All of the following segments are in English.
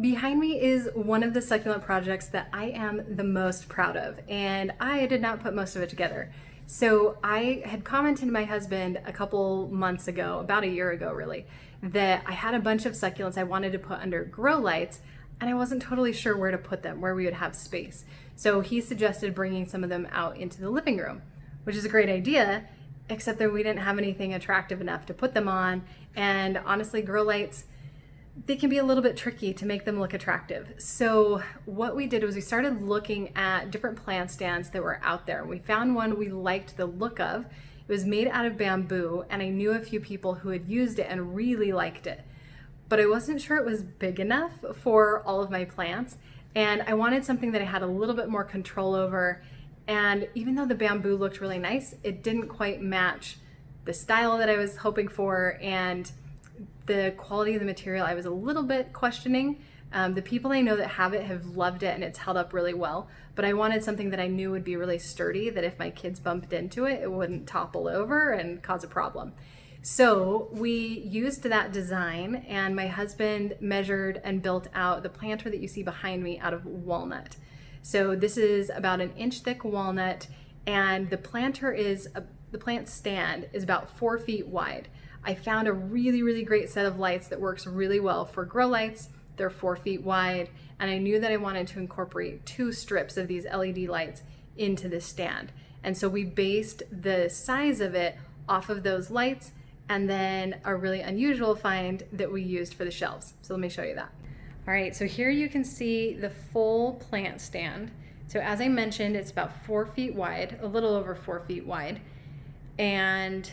Behind me is one of the succulent projects that I am the most proud of, and I did not put most of it together. So I had commented to my husband a couple months ago, about a year ago really, that I had a bunch of succulents I wanted to put under grow lights, and I wasn't totally sure where to put them, where we would have space. So he suggested bringing some of them out into the living room, which is a great idea, except that we didn't have anything attractive enough to put them on. And honestly, grow lights, they can be a little bit tricky to make them look attractive. So what we did was we started looking at different plant stands that were out there. We found one we liked the look of. It was made out of bamboo, and I knew a few people who had used it and really liked it. But I wasn't sure it was big enough for all of my plants, and I wanted something that I had a little bit more control over. And even though the bamboo looked really nice, it didn't quite match the style that I was hoping for, and the quality of the material I was a little bit questioning. The people I know that have it have loved it and it's held up really well, but I wanted something that I knew would be really sturdy, that if my kids bumped into it, it wouldn't topple over and cause a problem. So we used that design, and my husband measured and built out the planter that you see behind me out of walnut. So this is about an inch thick walnut, and the plant stand is about 4 feet wide. I found a really, really great set of lights that works really well for grow lights. They're 4 feet wide, and I knew that I wanted to incorporate 2 strips of these LED lights into this stand. And so we based the size of it off of those lights, and then a really unusual find that we used for the shelves. So let me show you that. All right, so here you can see the full plant stand. So as I mentioned, it's about 4 feet wide, a little over 4 feet wide, and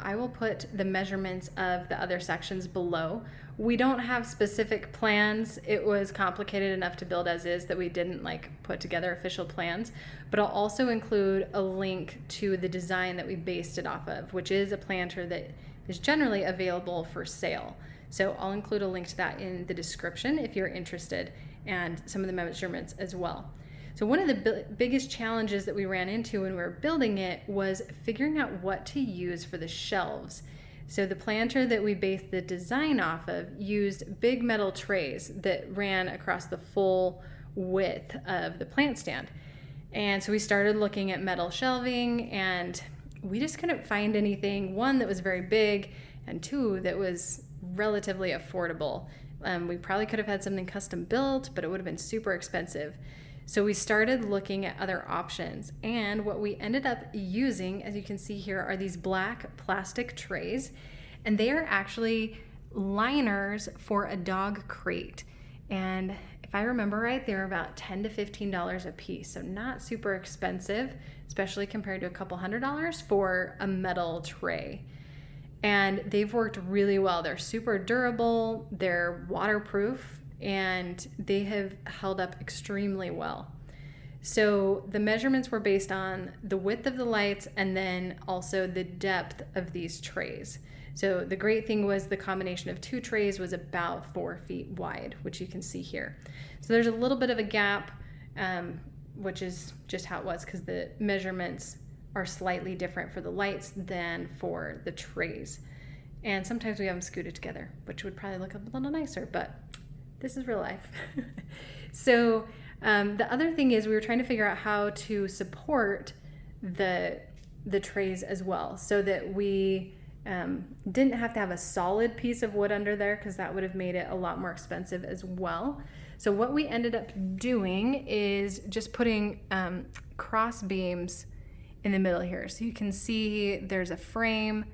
I will put the measurements of the other sections below. We don't have specific plans. It was complicated enough to build as is that we didn't put together official plans, but I'll also include a link to the design that we based it off of, which is a planter that is generally available for sale. So I'll include a link to that in the description if you're interested, and some of the measurements as well. So one of the biggest challenges that we ran into when we were building it was figuring out what to use for the shelves. So the planter that we based the design off of used big metal trays that ran across the full width of the plant stand. And so we started looking at metal shelving, and we just couldn't find anything, one, that was very big, and 2, that was relatively affordable. We probably could have had something custom built, but it would have been super expensive. So we started looking at other options, and what we ended up using, as you can see here, are these black plastic trays, and they are actually liners for a dog crate. And if I remember right, they were about $10 to $15 a piece, so not super expensive, especially compared to a couple $100s for a metal tray. And they've worked really well. They're super durable, they're waterproof, and they have held up extremely well. So the measurements were based on the width of the lights and then also the depth of these trays. So the great thing was the combination of 2 trays was about 4 feet wide, which you can see here. So there's a little bit of a gap, which is just how it was, because the measurements are slightly different for the lights than for the trays. And sometimes we have them scooted together, which would probably look a little nicer, but this is real life. So the other thing is we were trying to figure out how to support the trays as well, so that we didn't have to have a solid piece of wood under there, because that would have made it a lot more expensive as well. So what we ended up doing is just putting cross beams in the middle here. So you can see there's a frame,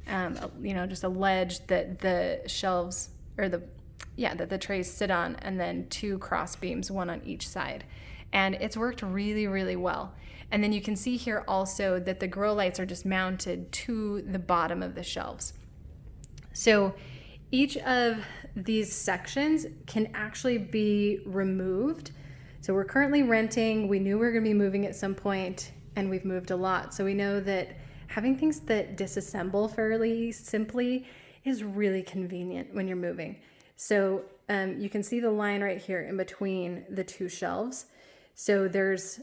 just a ledge that the shelves or that the trays sit on, and then 2 cross beams, one on each side. And it's worked really, really well. And then you can see here also that the grow lights are just mounted to the bottom of the shelves. So each of these sections can actually be removed. So we're currently renting. We knew we were going to be moving at some point, and we've moved a lot. So we know that having things that disassemble fairly simply is really convenient when you're moving. So you can see the line right here in between the 2 shelves. So there's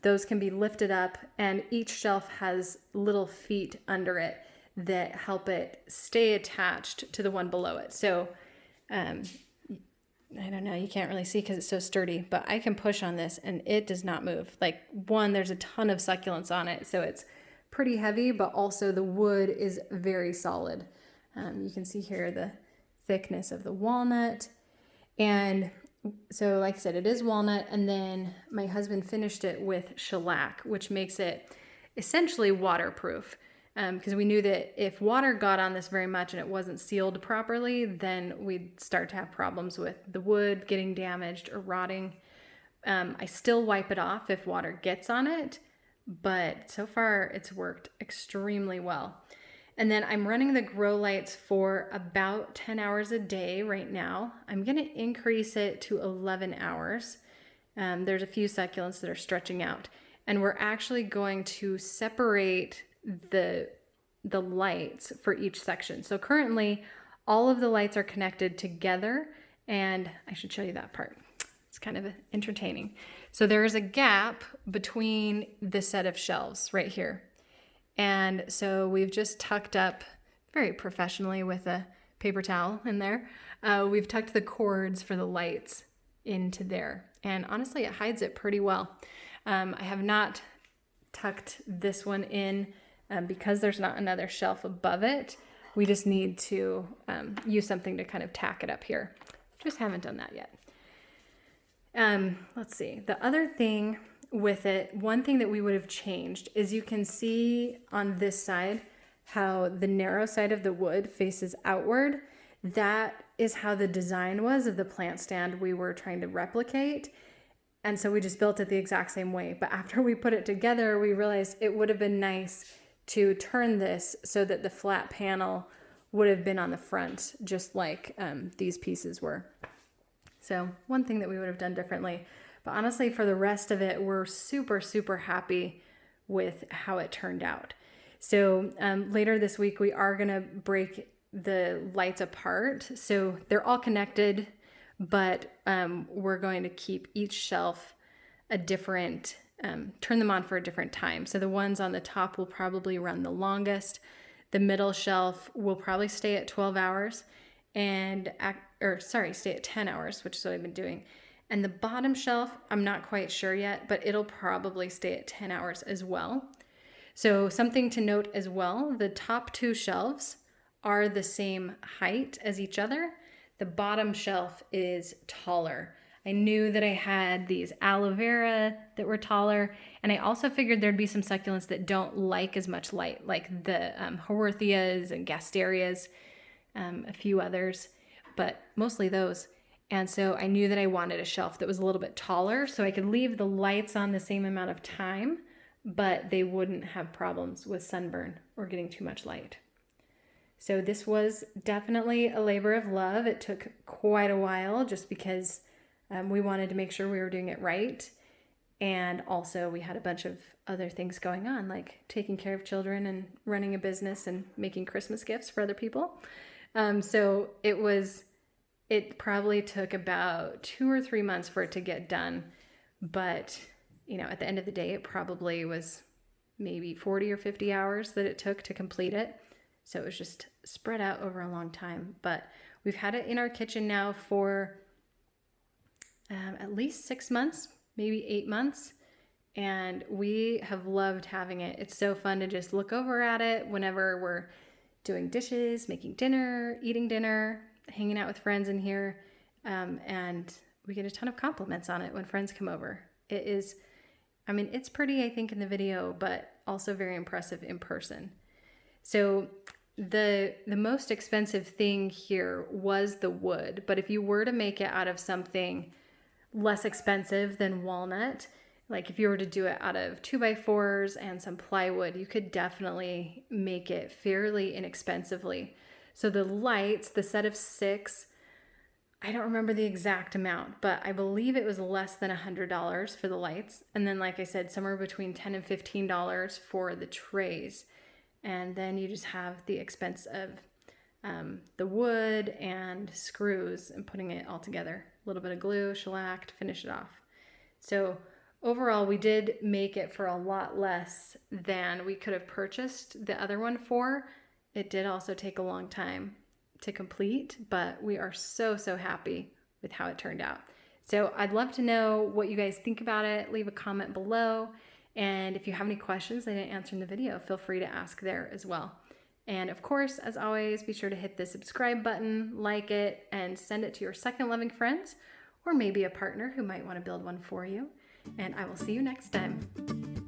those can be lifted up, and each shelf has little feet under it that help it stay attached to the one below it. So I don't know, you can't really see because it's so sturdy, but I can push on this and it does not move. Like, one, there's a ton of succulents on it, so it's pretty heavy, but also the wood is very solid. You can see here the thickness of the walnut. And so, like I said, it is walnut, and then my husband finished it with shellac, which makes it essentially waterproof. Because we knew that if water got on this very much and it wasn't sealed properly, then we'd start to have problems with the wood getting damaged or rotting. I still wipe it off if water gets on it, but so far it's worked extremely well. And then I'm running the grow lights for about 10 hours a day right now. I'm going to increase it to 11 hours. There's a few succulents that are stretching out, and we're actually going to separate the lights for each section. So currently all of the lights are connected together, and I should show you that part. It's kind of entertaining. So there is a gap between the set of shelves right here. And so we've just tucked up very professionally with a paper towel in there. We've tucked the cords for the lights into there. And honestly, it hides it pretty well. I have not tucked this one in because there's not another shelf above it. We just need to use something to kind of tack it up here. Just haven't done that yet. Let's see. The other thing with it, one thing that we would have changed is you can see on this side how the narrow side of the wood faces outward. That is how the design was of the plant stand we were trying to replicate. And so we just built it the exact same way. But after we put it together, we realized it would have been nice to turn this so that the flat panel would have been on the front, just like these pieces were. So one thing that we would have done differently. But honestly, for the rest of it, we're super, super happy with how it turned out. So later this week, we are going to break the lights apart. So they're all connected, but we're going to keep each shelf a different, turn them on for a different time. So the ones on the top will probably run the longest. The middle shelf will probably stay at 12 hours stay at 10 hours, which is what I've been doing. And the bottom shelf, I'm not quite sure yet, but it'll probably stay at 10 hours as well. So something to note as well, the top two shelves are the same height as each other. The bottom shelf is taller. I knew that I had these aloe vera that were taller, and I also figured there'd be some succulents that don't like as much light, like the Haworthias and Gasterias, a few others, but mostly those. And so I knew that I wanted a shelf that was a little bit taller so I could leave the lights on the same amount of time, but they wouldn't have problems with sunburn or getting too much light. So this was definitely a labor of love. It took quite a while just because we wanted to make sure we were doing it right. And also we had a bunch of other things going on, like taking care of children and running a business and making Christmas gifts for other people. So it probably took about 2 or 3 months for it to get done. But, at the end of the day, it probably was maybe 40 or 50 hours that it took to complete it. So it was just spread out over a long time. But we've had it in our kitchen now for at least 6 months, maybe 8 months. And we have loved having it. It's so fun to just look over at it whenever we're doing dishes, making dinner, eating dinner, hanging out with friends in here. And we get a ton of compliments on it when friends come over. It's pretty, I think, in the video, but also very impressive in person. So the most expensive thing here was the wood, but if you were to make it out of something less expensive than walnut, like if you were to do it out of 2x4s and some plywood, you could definitely make it fairly inexpensively. So the lights, the set of 6, I don't remember the exact amount, but I believe it was less than $100 for the lights. And then, like I said, somewhere between $10 and $15 for the trays. And then you just have the expense of the wood and screws and putting it all together. A little bit of glue, shellac to finish it off. So overall, we did make it for a lot less than we could have purchased the other one for. It did also take a long time to complete, but we are so, so happy with how it turned out. So I'd love to know what you guys think about it. Leave a comment below. And if you have any questions I didn't answer in the video, feel free to ask there as well. And of course, as always, be sure to hit the subscribe button, like it, and send it to your succulent loving friends, or maybe a partner who might want to build one for you. And I will see you next time.